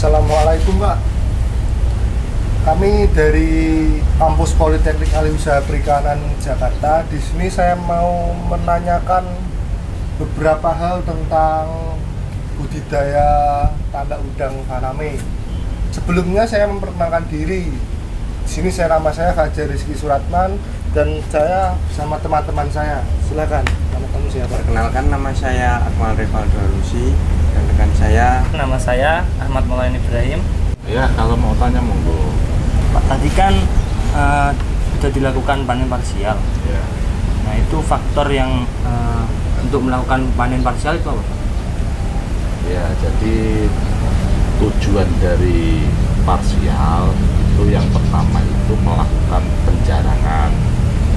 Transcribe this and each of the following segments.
Assalamualaikum Pak. Kami dari kampus Politeknik Aliusaha Perikanan Jakarta. Di sini saya mau menanyakan beberapa hal tentang budidaya tanda udang Faname. Sebelumnya saya memperkenalkan diri. Di sini nama saya Fajar Rizky Suratman dan saya bersama teman-teman saya. Silakan. Nama kamu siapa? Perkenalkan, nama saya Akmal Rivaldo Arusi dan rekan saya. Nama saya Ahmad Maulana Ibrahim. Ya, kalau mau tanya monggo. Pak, tadi kan sudah dilakukan panen parsial. Ya. Nah, itu faktor yang untuk melakukan panen parsial itu apa, Pak? Ya, jadi tujuan dari parsial itu yang pertama itu melakukan penjarangan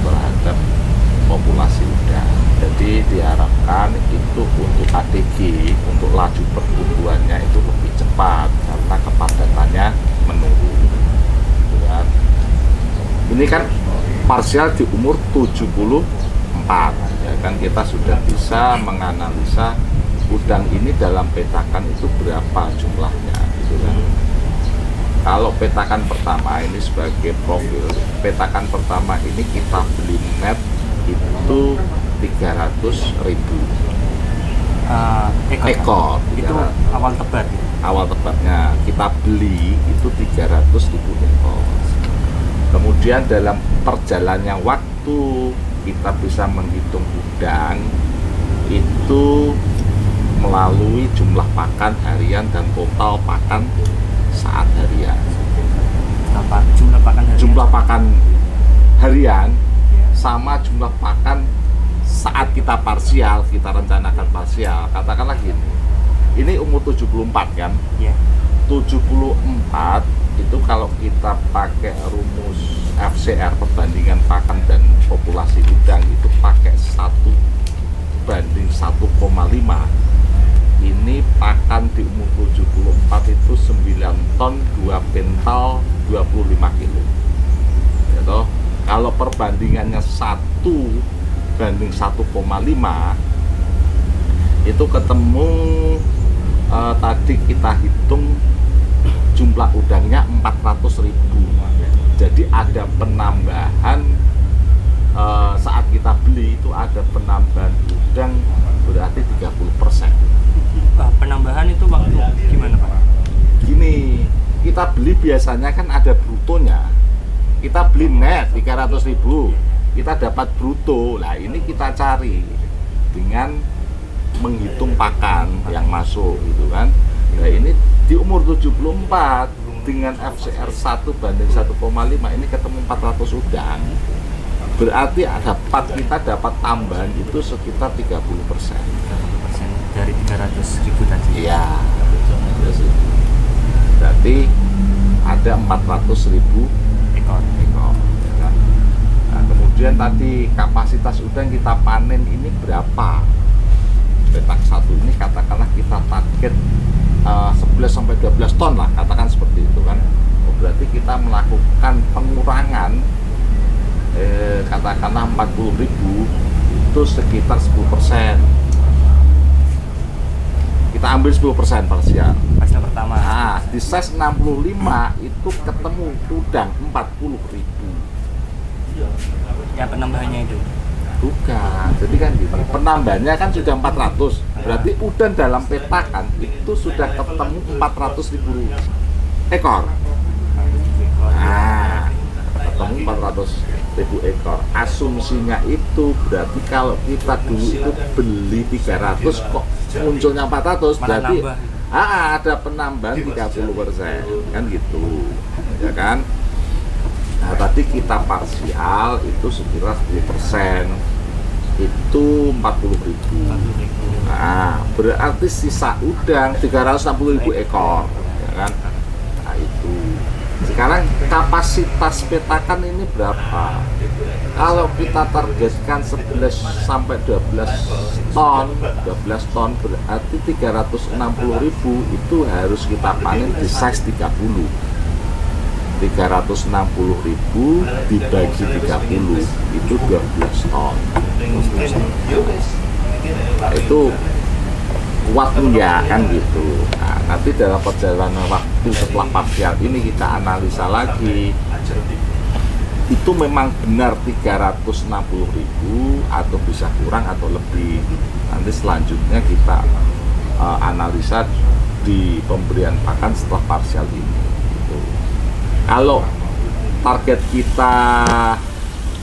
terhadap populasi udang. Jadi diharapkan itu untuk ATG, untuk laju pertumbuhannya itu lebih cepat karena kepadatannya menurun. Gitu kan. Ini kan parsial di umur 74, ya kan, kita sudah bisa menganalisa udang ini dalam petakan itu berapa jumlahnya, gitu kan. Kalau petakan pertama ini sebagai profil, petakan pertama ini kita beli net itu 300.000 ekor. Itu awal tebat. Awal tebatnya kita beli itu 300.000 ekor. Kemudian dalam perjalannya waktu kita bisa menghitung udang itu melalui jumlah pakan harian dan total pakan saat harian. Jumlah pakan harian sama jumlah pakan saat kita parsial, kita rencanakan parsial. Katakanlah gini, ini umur 74 kan? Iya. 74 itu kalau kita pakai rumus FCR, perbandingan pakan dan populasi udang, itu pakai 1:1,5. Ini pakan di umur 74 itu 9 ton 2 pental 25 kilo gitu. Kalau perbandingannya 1:1,5 itu ketemu tadi kita hitung jumlah udangnya 400.000. Jadi ada penambahan saat kita beli itu ada penambahan udang berarti 30%. Penambahan itu waktu gimana, Pak? Gini, kita beli biasanya kan ada brutonya. Kita beli net 300.000, kita dapat bruto. Nah, ini kita cari dengan menghitung pakan yang masuk gitu kan. Nah, ini di umur 74 dengan FCR 1:1,5 ini ketemu 400 udang. Berarti kita dapat tambahan itu sekitar 30%. 30% dari 300.000 tadi. Iya. Berarti ada 400.000 ekor. Ya kan? Nah, kemudian tadi kapasitas udang kita panen ini berapa? Petak satu ini katakanlah kita target 11-12 ton lah, katakan seperti itu kan. Berarti kita melakukan pengurangan katakanlah 40.000 itu sekitar 10%. Kita ambil 10% parsial. Parsial pertama. Nah, di size 65 itu ketemu udang 40.000. Ya, penambahannya itu. Bukan, jadi kan gini, penambahannya kan sudah 400. Berarti udang dalam petakan itu sudah ketemu 400.000 ekor. Nah, ketemu 400.000 ekor. Asumsinya itu berarti kalau kita dulu itu beli 300 kok munculnya 400, berarti ada penambahan 30%, kan gitu, ya kan? Nah, tadi kita parsial itu sekitar 10%, itu 40.000. Nah, berarti sisa udang 360.000 ekor, ya kan? Nah, itu. Sekarang kapasitas petakan ini berapa? Kalau kita targetkan 11-12 ton, 12 ton berarti 360.000 itu harus kita panen di size 30. 360.000 dibagi 30 itu 12 ton. Nah, itu kuat enggak kan gitu. Nah, nanti dalam perjalanan waktu setelah parsial ini kita analisa lagi, itu memang benar 360.000 atau bisa kurang atau lebih. Nanti selanjutnya kita analisa di pemberian pakan setelah parsial ini gitu. Kalau target kita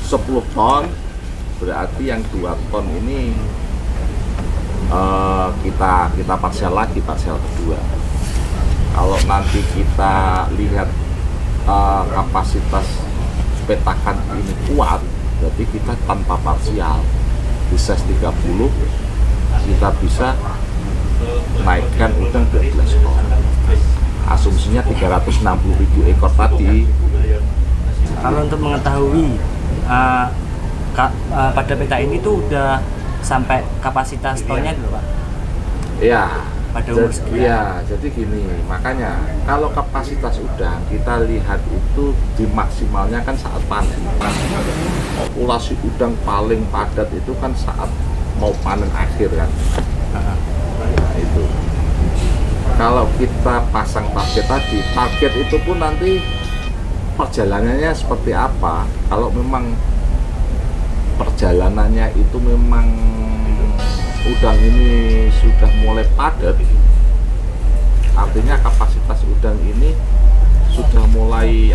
10 ton, berarti yang 2 ton ini kita parsial lagi, parsial kedua. Kalau nanti kita lihat kapasitas petakan ini kuat, berarti kita tanpa parsial di size 30 kita bisa naikkan udang 12 ton. Asumsinya 360.000 ekor tadi. Kalau untuk mengetahui pada peta ini tuh udah sampai kapasitas tonnya dulu Pak? Ya, Pada umur sekian. ya, jadi gini, makanya kalau kapasitas udang kita lihat itu dimaksimalnya kan saat panen. Populasi udang paling padat itu kan saat mau panen akhir kan. Nah, itu. Kalau kita pasang target tadi, target itu pun nanti perjalanannya seperti apa. Kalau memang perjalanannya itu memang udang ini sudah mulai padat, artinya kapasitas udang ini sudah mulai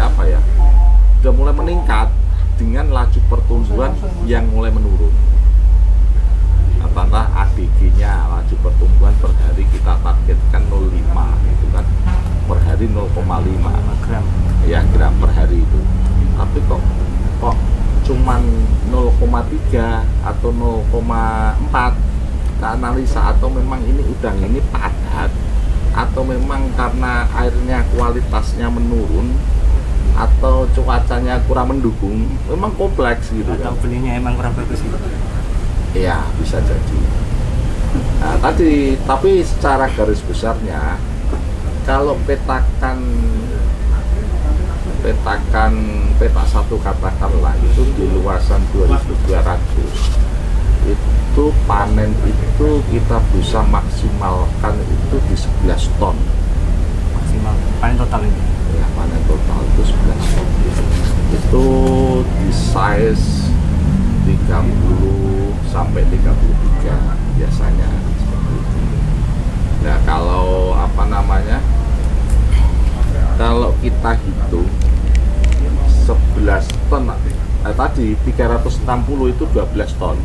sudah mulai meningkat dengan laju pertumbuhan yang mulai menurun. Katakanlah ADG-nya, laju pertumbuhan per hari kita targetkan 0,5 itu kan, per hari 0,5 gram. ya gram per hari itu. Tapi kok cuman 0,3 atau 0,4, kita analisa atau memang ini udang ini padat atau memang karena airnya kualitasnya menurun atau cuacanya kurang mendukung, memang kompleks gitu Atau kan. belinya emang kurang bagus gitu. Iya, bisa jadi. Nah, tapi secara garis besarnya kalau peta satu katakanlah itu di luasan 2200, itu panen itu kita bisa maksimalkan itu di 11 ton Maksimal panen total ini. ya, panen total itu 11 ton. Itu di size 30 sampai 33 biasanya seperti itu. Nah, kalau kalau kita hitung 11 ton tadi 360 itu 12 ton.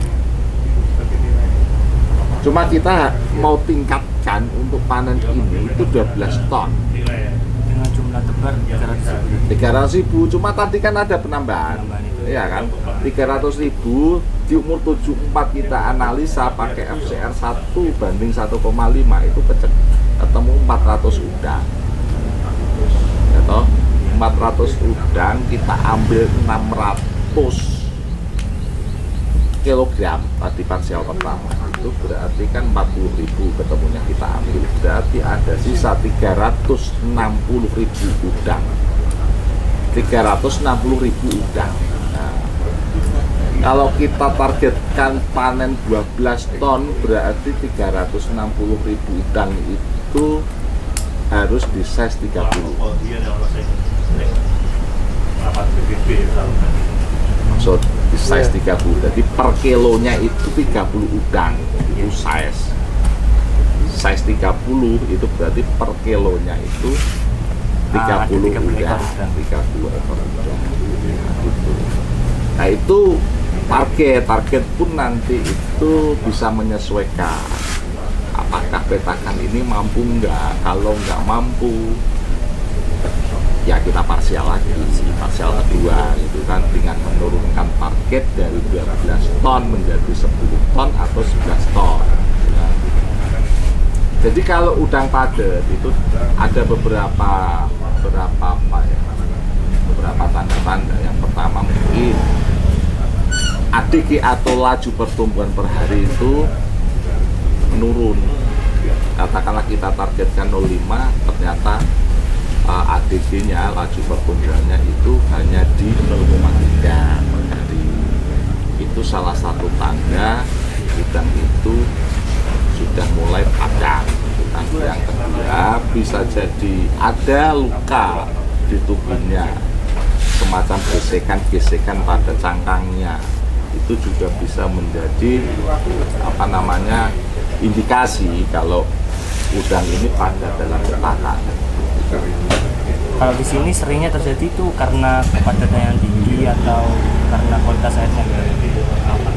Cuma kita mau tingkatkan untuk panen ini itu 12 ton. Dengan jumlah tebar 300.000, cuma tadi kan ada penambahan. Iya kan? 300.000 di umur 74 kita analisa pakai FCR 1 banding 1,5 itu ketemu 400 udang. Ya toh? 400 udang kita ambil 600 kilogram tadi parsial pertama, itu berarti kan 40.000 ketemunya kita ambil, berarti ada sisa 360.000 udang. 360.000 udang. Nah, kalau kita targetkan panen 12 ton, berarti 360.000 udang itu harus di size 30. So, di size 30. Jadi per kilonya itu 30 udang. Itu size 30 itu berarti per kilonya itu 30 udang. 30 ekor udang. Nah, gitu. Nah, itu target pun nanti itu bisa menyesuaikan apakah petakan ini mampu enggak. Kalau enggak mampu ya kita parsial lagi, parsial kedua gitu kan, dengan menurunkan target dari 12 ton menjadi 10 ton atau 11 ton. Jadi kalau udang padat itu ada beberapa tanda-tanda. Yang pertama mungkin ADG atau laju pertumbuhan per hari itu menurun. Katakanlah kita targetkan 0,5, ternyata ADG-nya, laju pertumbuhannya itu hanya di 0,3 per hari. Itu salah satu tanda udang itu sudah mulai padat. Nah, yang kedua bisa jadi ada luka di tubuhnya, semacam gesekan-gesekan pada cangkangnya. Itu juga bisa menjadi indikasi kalau udang ini padat dalam petaka. Kalau di sini seringnya terjadi itu karena kepadatan yang tinggi atau karena kualitas airnya apa?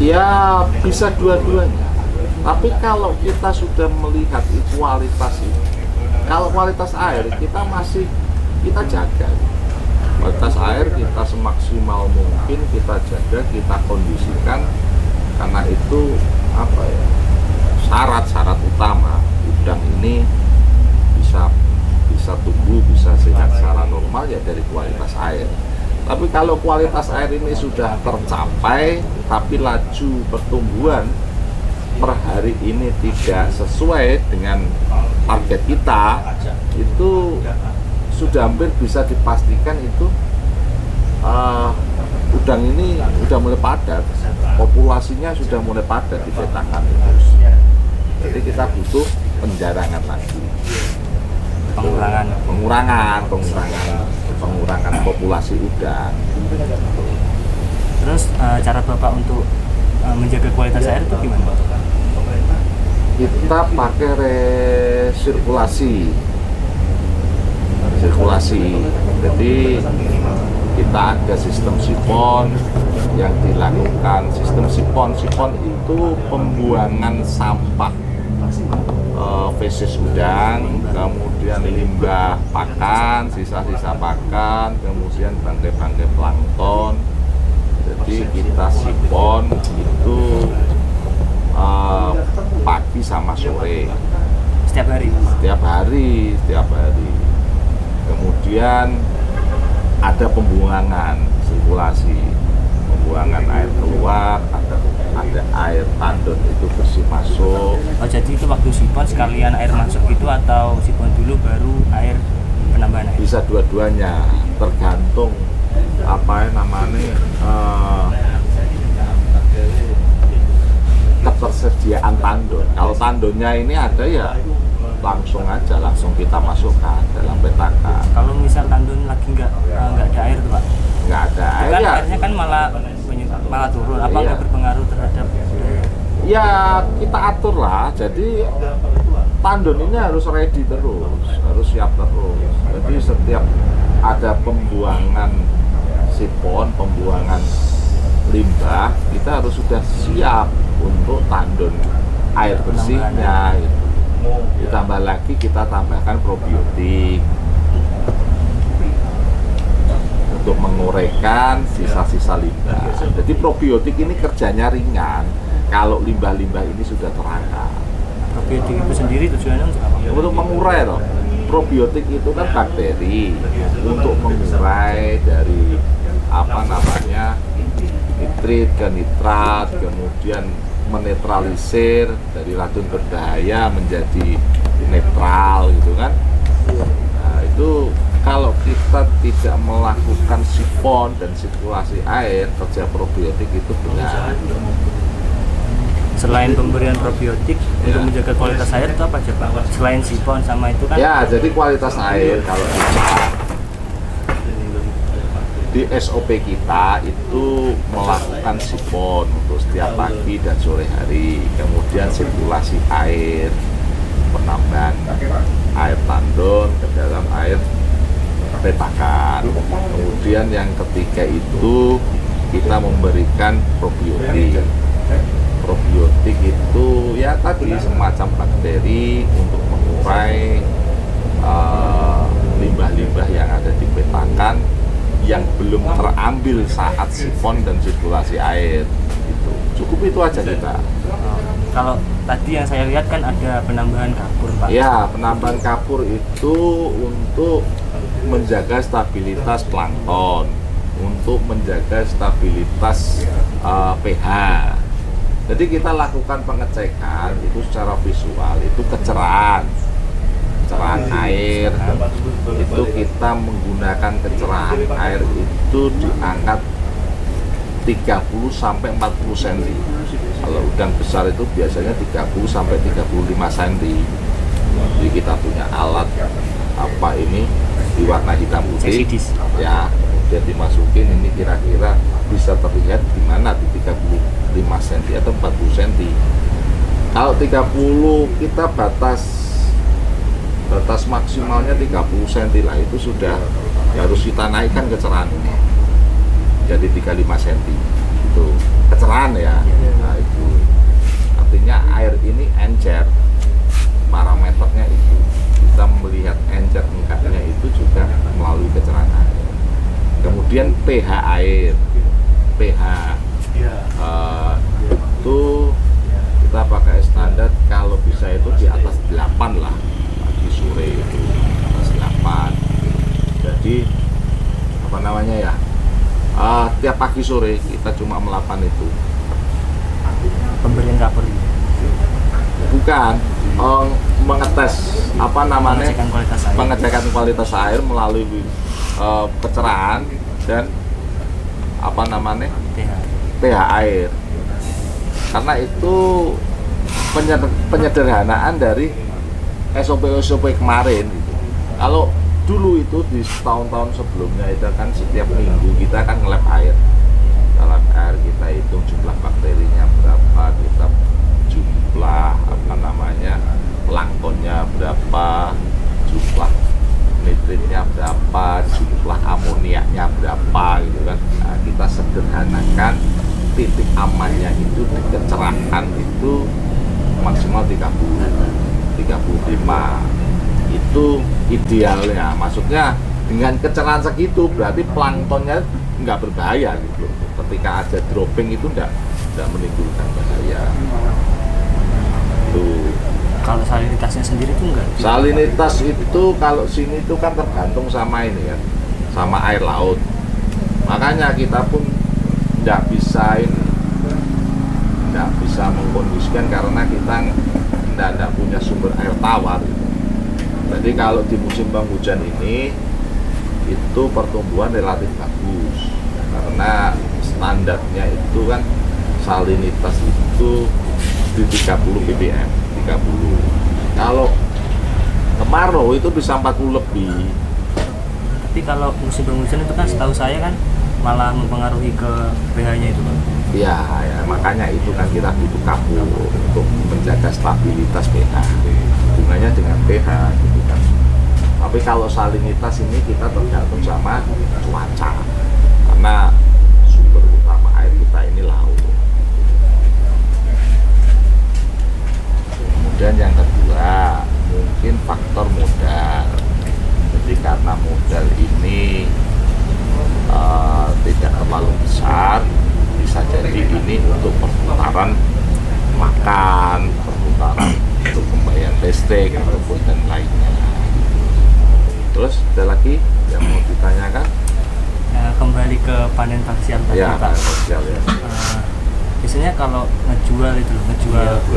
Ya bisa dua-duanya. Tapi kalau kita sudah melihat kualitas itu, kalau kualitas air kita jaga. Kualitas air kita semaksimal mungkin kita jaga, kita kondisikan, karena itu syarat-syarat utama udang ini bisa tumbuh, bisa sehat secara normal ya dari kualitas air. Tapi kalau kualitas air ini sudah tercapai tapi laju pertumbuhan per hari ini tidak sesuai dengan target kita, itu sudah hampir bisa dipastikan itu udang ini sudah mulai padat, populasinya sudah mulai padat dipetakan. Jadi kita butuh penjarangan lagi, pengurangan populasi udang. Terus cara Bapak untuk menjaga kualitas air itu gimana, Pak? Kita pakai resirkulasi. Jadi kita ada sistem sipon yang dilakukan. Sistem sipon itu pembuangan sampah feses udang, kemudian limbah pakan, sisa-sisa pakan, kemudian bangkai-bangkai plankton. Jadi kita sipon itu pagi sama sore. Setiap hari. Kemudian ada pembuangan sirkulasi, pembuangan air keluar, ada air tandon itu bersih masuk. Oh, jadi itu waktu sipon sekalian air masuk gitu atau sipon dulu baru air penambahan air? Bisa dua-duanya, tergantung ketersediaan tandon. Kalau tandonnya ini ada ya langsung kita masukkan dalam petaka. Kalau misal tandon lagi nggak ada air tuh, Pak? Nggak ada air kan ya. Airnya kan malah turun. Apa Iya. nggak berpengaruh terhadap Ya kita atur lah. Jadi tandon ini harus ready terus, harus siap terus. Jadi setiap ada pembuangan sipon, pembuangan limbah, kita harus sudah siap untuk tandon air bersihnya. Ditambah lagi kita tambahkan probiotik untuk menguraikan sisa-sisa limbah. Jadi probiotik ini kerjanya ringan kalau limbah-limbah ini sudah terangkat. probiotik itu sendiri tujuannya untuk apa? Untuk mengurai loh. Probiotik itu kan bakteri untuk mengurai dari nitrit ke nitrat, kemudian menetralisir dari racun berbahaya menjadi netral gitu kan. Nah, itu kalau kita tidak melakukan sifon dan sirkulasi air, kerja probiotik itu benar. Selain pemberian probiotik untuk menjaga kualitas air itu apa aja, Pak? Selain sifon sama itu kan? Ya, jadi kualitas air kalau di SOP kita itu melakukan sifon untuk setiap pagi dan sore hari, kemudian sirkulasi air, penambahan air tandon ke dalam air petakan. Kemudian yang ketiga itu kita memberikan probiotik. Probiotik itu ya tadi semacam bakteri untuk mengurai limbah-limbah yang ada di petakan yang belum terambil saat sifon dan sirkulasi air. Itu cukup, itu aja kita. Kalau tadi yang saya lihat kan ada penambahan kapur, Pak. Ya, penambahan kapur itu untuk menjaga stabilitas plankton, untuk menjaga stabilitas pH. Jadi kita lakukan pengecekan itu secara visual, itu kecerahan air, itu kita menggunakan kecerahan air itu di angka 30 sampai 40 cm Kalau udang besar itu biasanya 30 sampai 35 cm. Jadi kita punya alat apa ini di warna hitam putih. Seksidis. Ya, kemudian dimasukin ini kira-kira bisa terlihat di mana di 35 cm atau 40 cm. Kalau 30 kita batas maksimalnya 30 cm lah, itu sudah harus kita naikkan kecerahan ini. Jadi 35 cm itu kecerahan ya. Nah, itu artinya air ini encer, parameternya itu kita melihat encer enggaknya itu juga melalui kecerahan air. Kemudian pH air, pH itu kita pakai standar kalau bisa itu di atas 8 lah, pagi sore itu atas 8. Jadi apa namanya ya, tiap pagi sore kita cuma melakukan itu. Pemberian rapor ini. Bukan, mengetes apa namanya, Pengecekan kualitas air. pengecekan kualitas air melalui kecerahan dan apa namanya pH air. Karena itu penyederhanaan dari SOP kemarin gitu. Kalau dulu itu di tahun-tahun sebelumnya itu kan setiap minggu kita kan ngelab air. Dalam air kita hitung jumlah bakterinya berapa, kita jumlah apa namanya planktonnya berapa, jumlah nitritnya berapa, jumlah amoniaknya berapa gitu kan. Nah, kita sederhanakan titik amannya itu di kecerahan itu maksimal 35 itu idealnya. Maksudnya dengan kecerahan segitu berarti planktonnya nggak berbahaya gitu. Ketika ada dropping itu nggak menimbulkan bahaya. Tuh. Kalau salinitasnya sendiri itu enggak? Salinitas itu kalau sini itu kan tergantung sama ini kan, sama air laut. Makanya kita pun nggak bisa mengkondisikan karena kita nggak punya sumber air tawar. Jadi kalau di musim penghujan ini itu pertumbuhan relatif bagus karena standarnya itu kan salinitas itu di 30 ppm 30. Kalau kemarau itu bisa 40 lebih. Tapi kalau musim penghujan itu kan setahu saya kan malah mempengaruhi ke pH-nya itu, Pak. Ya, makanya itu kan kita butuh kapur untuk menjaga stabilitas pH. Hubungannya dengan pH gitu kan. Tapi kalau salinitas ini kita tergantung sama cuaca. Karena sumber utama air kita ini laut. Kemudian yang kedua, mungkin faktor modal. Jadi karena modal ini tidak terlalu besar, bisa jadi ini untuk perputaran makan, perputaran untuk pembayaran listrik ataupun dan lainnya. Terus ada lagi yang mau ditanyakan? Kembali ke panen parsial tadi, Ya, Pak. parsial ya. Biasanya kalau ngejual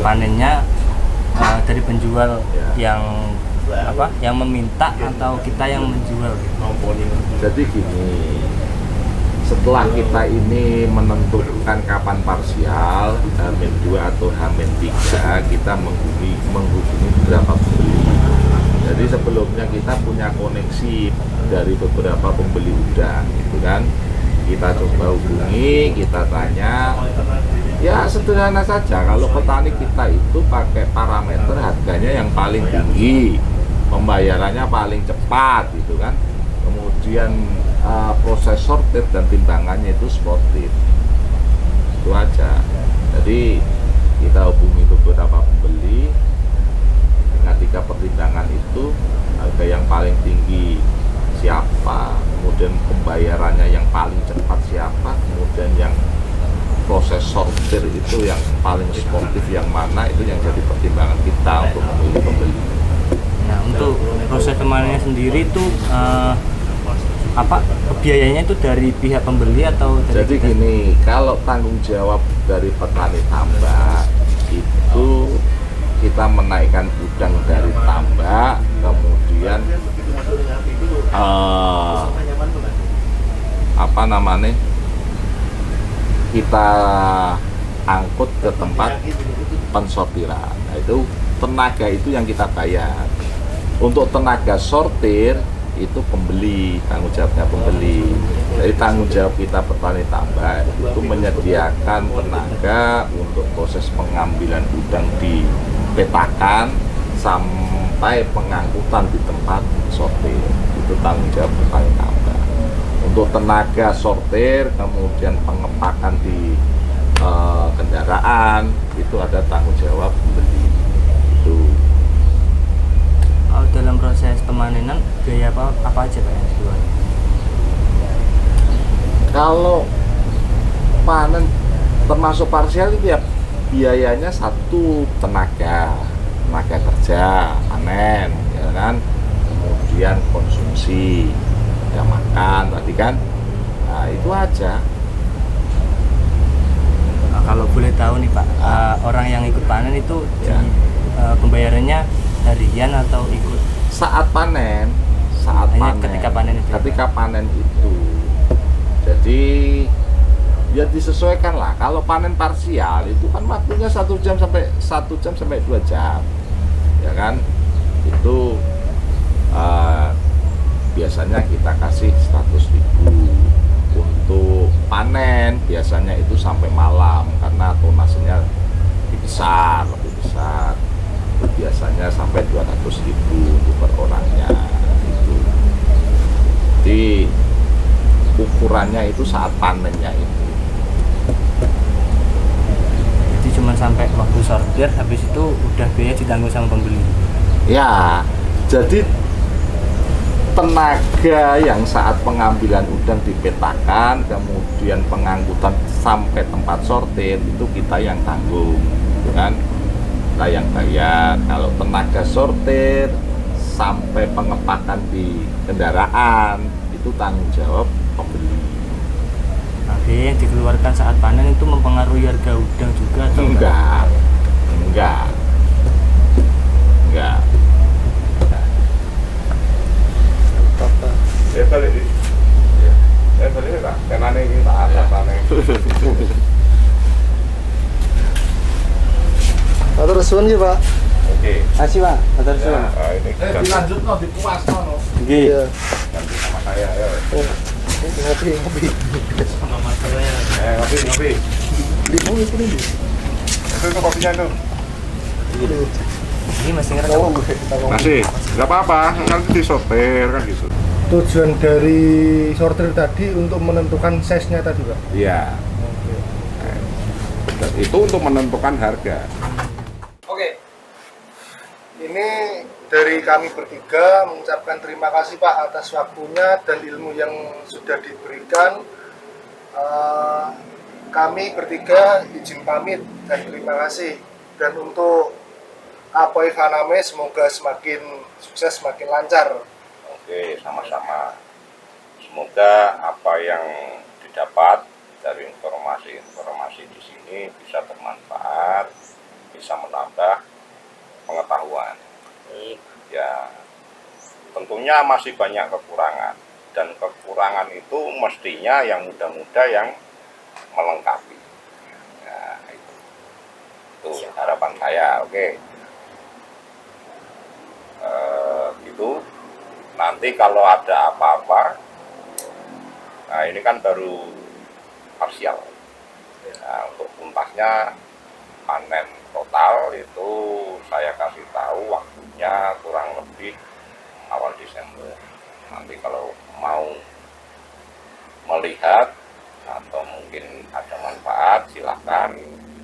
panennya dari penjual yang yang meminta atau kita yang menjual. Jadi gini, setelah kita ini menentukan kapan parsial, H-2 atau H-3, kita menghubungi beberapa pembeli. Jadi sebelumnya kita punya koneksi dari beberapa pembeli udang, gitu kan. Kita coba hubungi, kita tanya. Ya sederhana saja, kalau petani kita itu pakai parameter harganya yang paling tinggi, pembayarannya paling cepat, gitu kan. Kemudian proses sortir dan timbangannya itu sportif, itu aja. Jadi kita hubungi beberapa pembeli dengan 3 pertimbangan itu, harga yang paling tinggi siapa, kemudian pembayarannya yang paling cepat siapa, kemudian yang proses sortir itu yang paling sportif yang mana, itu yang jadi pertimbangan kita untuk memilih pembeli. Nah, untuk proses pemanennya sendiri itu biayanya itu dari pihak pembeli atau dari Jadi kita? gini, kalau tanggung jawab dari petani tambak itu kita menaikkan udang dari tambak, kemudian kita angkut ke tempat pensortiran. Nah, itu tenaga itu yang kita bayar. Untuk tenaga sortir itu pembeli, tanggung jawabnya pembeli. Jadi tanggung jawab kita petani tambak itu menyediakan tenaga untuk proses pengambilan udang dipetakan sampai pengangkutan di tempat sortir. Itu tanggung jawab petani tambak. Untuk tenaga sortir, kemudian pengepakan di kendaraan, itu ada tanggung jawab pembeli. Itu. Dalam proses pemanenan biaya apa aja Pak yang dikeluarkan? Kalau panen termasuk parsial itu ya biayanya satu tenaga kerja panen, ya kan, kemudian konsumsi, ya makan tadi kan, nah itu aja. Kalau boleh tahu nih Pak, orang yang ikut panen itu Ya. Pembayarannya harian atau ikut Saat panen, Hanya ketika panen itu ya, ketika panen itu, jadi ya disesuaikan lah. Kalau panen parsial itu kan waktunya 1 jam sampai 2 jam, ya kan, itu biasanya kita kasih 100.000. Untuk panen biasanya itu sampai malam karena tonasenya lebih besar. Itu biasanya sampai 200.000 untuk per orangnya itu. Jadi ukurannya itu saat panennya itu. jadi cuma sampai waktu sortir, habis itu udah biaya ditanggung sama pembeli. Ya, jadi tenaga yang saat pengambilan udang dipetakan, kemudian pengangkutan sampai tempat sortir itu kita yang tanggung, kan? Kita yang bayar. Kalau tenaga sortir sampai pengepakan di kendaraan itu tanggung jawab pembeli. Nah, biaya yang dikeluarkan saat panen itu mempengaruhi harga udang juga atau Enggak. Balik lah, kenane iki tak atasane. Atur suwun iki, Pak. Oke. Kasih Pak, atur Ya, suwun. ini Dilanjutno dipuasno no. Nggih. Iya. ganti sama saya ya. Ngopi. Sama masalahnya. Ngopi. Limo itu nih. Itu kopinya tuh. Ini masih ngerekam. Masih, nggak apa-apa, nanti disortir kan gitu. Tujuan dari sortir tadi untuk menentukan size-nya tadi, Pak. Iya. Itu untuk menentukan harga. Oke. Ini dari kami bertiga mengucapkan terima kasih Pak atas waktunya dan ilmu yang sudah diberikan. Kami bertiga izin pamit dan terima kasih. Dan untuk Apoy Faname semoga semakin sukses, semakin lancar. Oke, sama-sama. Semoga apa yang didapat dari informasi-informasi di sini bisa bermanfaat, bisa menambah pengetahuan. Ya, tentunya masih banyak kekurangan, dan kekurangan itu mestinya yang muda-muda yang melengkapi. Ya, itu harapan saya. Oke. Gitu. Nanti kalau ada apa-apa, nah ini kan baru parsial. Nah, untuk tuntasnya panen total itu saya kasih tahu waktunya kurang lebih awal Desember. Nanti kalau mau melihat atau mungkin ada manfaat, silahkan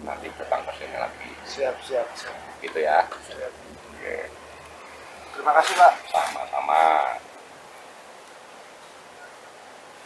nanti datang ke sini lagi. Siap. Gitu ya. Siap. Oke. Terima kasih Pak. Sama-sama.